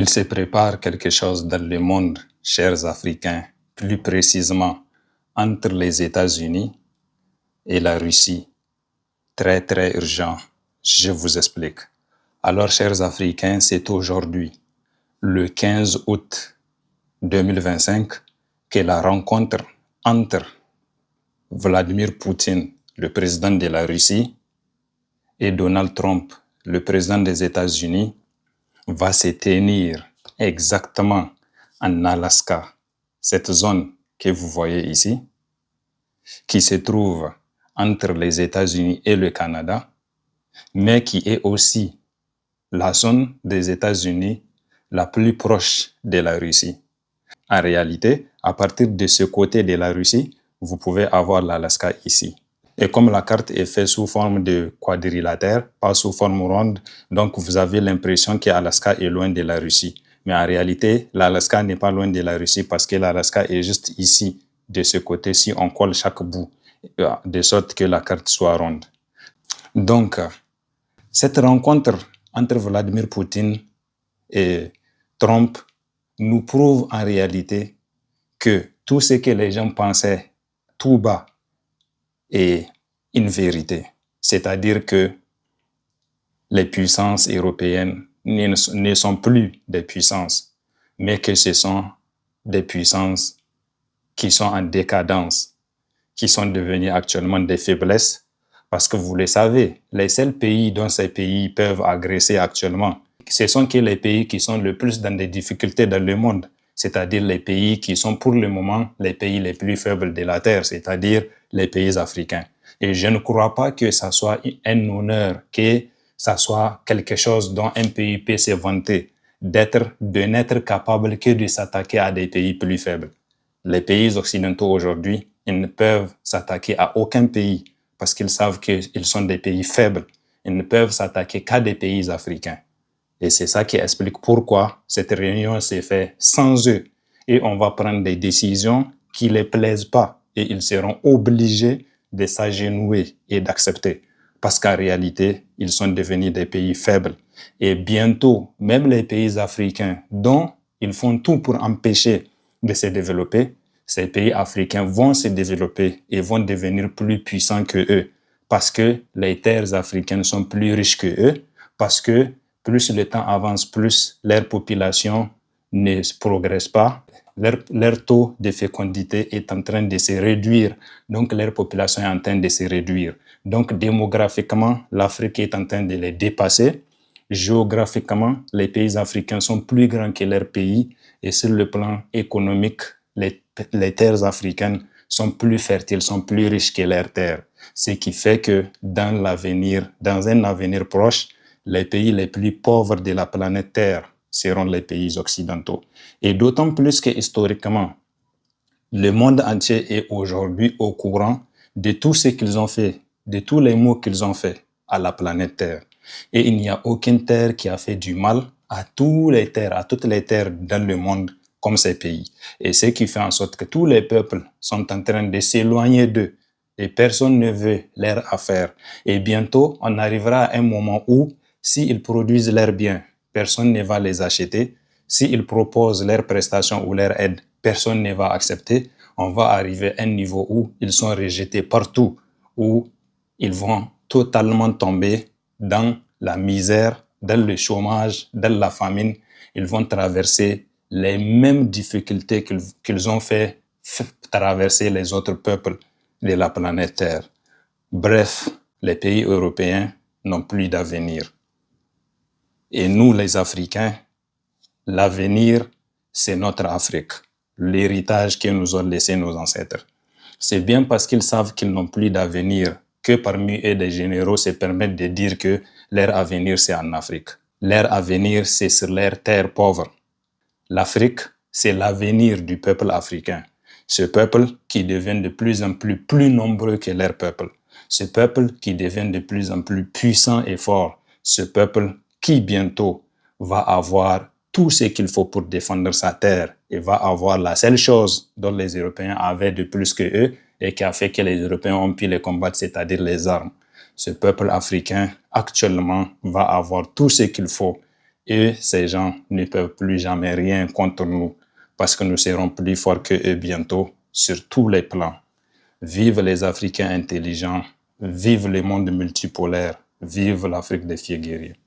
Il se prépare quelque chose dans le monde, chers Africains, plus précisément entre les États-Unis et la Russie. Très très urgent, je vous explique. Alors, chers Africains, c'est aujourd'hui, le 15 août 2025, que la rencontre entre Vladimir Poutine, le président de la Russie, et Donald Trump, le président des États-Unis, va se tenir exactement en Alaska, cette zone que vous voyez ici, qui se trouve entre les États-Unis et le Canada, mais qui est aussi la zone des États-Unis la plus proche de la Russie. En réalité, à partir de ce côté de la Russie, vous pouvez avoir l'Alaska ici. Et comme la carte est faite sous forme de quadrilatère, pas sous forme ronde, donc vous avez l'impression que l'Alaska est loin de la Russie. Mais en réalité, l'Alaska n'est pas loin de la Russie parce que l'Alaska est juste ici, de ce côté-ci, on colle chaque bout, de sorte que la carte soit ronde. Donc, cette rencontre entre Vladimir Poutine et Trump nous prouve en réalité que tout ce que les gens pensaient tout bas est une vérité. C'est-à-dire que les puissances européennes ne sont plus des puissances, mais que ce sont des puissances qui sont en décadence, qui sont devenues actuellement des faiblesses, parce que vous le savez, les seuls pays dont ces pays peuvent agresser actuellement, ce sont que les pays qui sont le plus dans des difficultés dans le monde, c'est-à-dire les pays qui sont pour le moment les pays les plus faibles de la Terre, c'est-à-dire les pays africains. Et je ne crois pas que ça soit un honneur, que ça soit quelque chose dont un pays peut se vanter, de n'être capable que de s'attaquer à des pays plus faibles. Les pays occidentaux aujourd'hui, ils ne peuvent s'attaquer à aucun pays parce qu'ils savent qu'ils sont des pays faibles. Ils ne peuvent s'attaquer qu'à des pays africains. Et c'est ça qui explique pourquoi cette réunion s'est faite sans eux. Et on va prendre des décisions qui ne les plaisent pas. Et ils seront obligés de s'agenouiller et d'accepter. Parce qu'en réalité, ils sont devenus des pays faibles. Et bientôt, même les pays africains dont ils font tout pour empêcher de se développer, ces pays africains vont se développer et vont devenir plus puissants que eux. Parce que les terres africaines sont plus riches que eux. Parce que plus le temps avance, plus leur population ne progresse pas. Leur taux de fécondité est en train de se réduire. Donc, leur population est en train de se réduire. Donc, démographiquement, l'Afrique est en train de les dépasser. Géographiquement, les pays africains sont plus grands que leurs pays. Et sur le plan économique, les terres africaines sont plus fertiles, sont plus riches que leurs terres. Ce qui fait que dans un avenir proche, les pays les plus pauvres de la planète Terre seront les pays occidentaux. Et d'autant plus que historiquement, le monde entier est aujourd'hui au courant de tout ce qu'ils ont fait, de tous les maux qu'ils ont fait à la planète Terre. Et il n'y a aucune terre qui a fait du mal à toutes les terres dans le monde comme ces pays. Et ce qui fait en sorte que tous les peuples sont en train de s'éloigner d'eux. Et personne ne veut leur affaire. Et bientôt, on arrivera à un moment où s'ils produisent leurs biens, personne ne va les acheter. S'ils proposent leurs prestations ou leur aide, personne ne va accepter. On va arriver à un niveau où ils sont rejetés partout, où ils vont totalement tomber dans la misère, dans le chômage, dans la famine. Ils vont traverser les mêmes difficultés qu'ils ont fait traverser les autres peuples de la planète Terre. Bref, les pays européens n'ont plus d'avenir. Et nous, les Africains, l'avenir, c'est notre Afrique, l'héritage que nous ont laissé nos ancêtres. C'est bien parce qu'ils savent qu'ils n'ont plus d'avenir que parmi eux, des généraux se permettent de dire que leur avenir, c'est en Afrique. Leur avenir, c'est sur leur terre pauvre. L'Afrique, c'est l'avenir du peuple africain. Ce peuple qui devient de plus en plus nombreux que leur peuple. Ce peuple qui devient de plus en plus puissant et fort. Ce peuple qui bientôt va avoir tout ce qu'il faut pour défendre sa terre et va avoir la seule chose dont les Européens avaient de plus que eux et qui a fait que les Européens ont pu les combattre, c'est-à-dire les armes. Ce peuple africain, actuellement, va avoir tout ce qu'il faut Et ces gens ne peuvent plus jamais rien contre nous parce que nous serons plus forts qu'eux bientôt sur tous les plans. Vive les Africains intelligents, vive le monde multipolaire, vive l'Afrique des fiers guerriers.